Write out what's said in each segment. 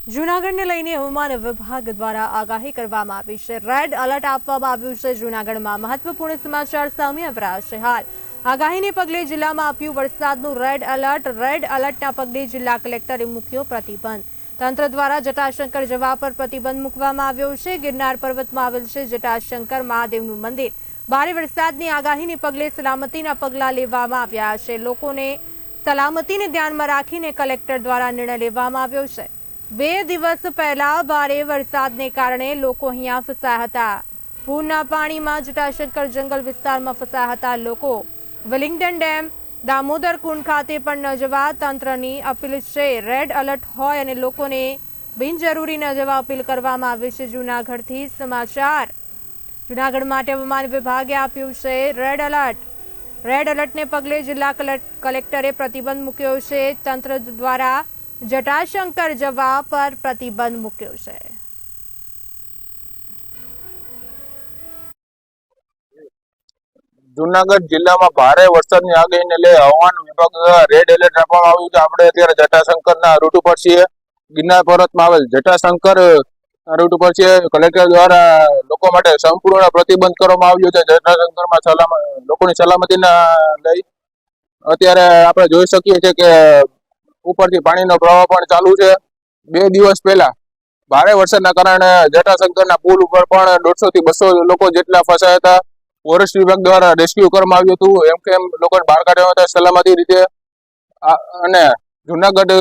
જૂનાગઢને લઈને હવામાન વિભાગ દ્વારા આગાહી કરવામાં આવી છે। રેડ એલર્ટ આપવામાં આવ્યું છે। જૂનાગઢમાં મહત્વપૂર્ણ સમાચાર સામે આવી રહ્યા છે। હાલ આગાહીને પગલે જિલ્લામાં આપ્યું વરસાદનું રેડ એલર્ટ। રેડ એલર્ટના પગલે જિલ્લા કલેક્ટરે મૂક્યો પ્રતિબંધ। તંત્ર દ્વારા જટાશંકર જવા પર પ્રતિબંધ મૂકવામાં આવ્યો છે। ગિરનાર પર્વતમાં આવેલ છે જટાશંકર મહાદેવનું મંદિર। ભારે વરસાદની આગાહીને પગલે સલામતીના પગલાં લેવામાં આવ્યા છે। લોકોને સલામતીને ધ્યાનમાં રાખીને કલેક્ટર દ્વારા નિર્ણય લેવામાં આવ્યો છે। 2 દિવસ પહેલા ભારે વરસાદને કારણે લોકો અહીંયા ફસાયા હતા। પૂરના પાણીમાં જટાશંકર જંગલ વિસ્તારમાં ફસાયા હતા લોકો। વિલિંગ્ટન ડેમ, દામોદર કુંડ ખાતે પણ ન જવા તંત્રની અપીલ છે। રેડ એલર્ટ હોય અને લોકોને બિનજરૂરી ન જવા અપીલ કરવામાં આવી છે। જૂનાગઢથી સમાચાર। જૂનાગઢ માટે હવામાન વિભાગે આપ્યું છે રેડ એલર્ટ। રેડ એલર્ટને પગલે જિલ્લા કલેક્ટરે પ્રતિબંધ મૂક્યો છે। તંત્ર દ્વારા જટાશંકર જવા પર પ્રતિબંધ મૂક્યો છે। જૂનાગઢ જિલ્લામાં ભારે વરસાદની આગાહીને લઈ હવામાન વિભાગ દ્વારા રેડ એલર્ટ આપવામાં આવ્યું છે। આપણે અત્યારે જટાશંકરના રૂટ ઉપર છીએ। ગિરનાર પર્વતમાં આવેલ જટાશંકર રૂટ ઉપર છીએ। કલેક્ટર દ્વારા લોકો માટે સંપૂર્ણ પ્રતિબંધ કરવામાં આવ્યો છે જટાશંકરમાં લોકોની સલામતીના લઈ। અત્યારે આપણે જોઈ શકીએ છીએ કે ઉપરથી પાણીનો પ્રવાહ પણ ચાલુ છે। 2 દિવસ પહેલા ભારે વરસાદના કારણે જટાશંકરના પુલ ઉપર પણ 150 થી 200 લોકો જેટલા ફસાયા હતા। ફોરેસ્ટ વિભાગ દ્વારા રેસ્ક્યુ કરવામાં આવ્યું હતું। એમ કે લોકોને બહાર કાઢવામાં હતા સલામતી રીતે। અને જુનાગઢ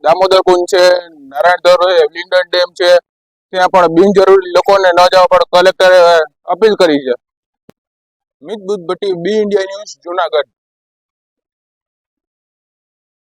દામોદર કુંડ છે, નારાયણ ધર છે, વિલિંગ્ટન ડેમ છે, ત્યાં પણ બિનજરૂરી લોકોને ન જવા પણ કલેક્ટરે અપીલ કરી છે। મિત બુદ્ધ ભટ્ટી, બી ઇન્ડિયા ન્યૂઝ, જુનાગઢ।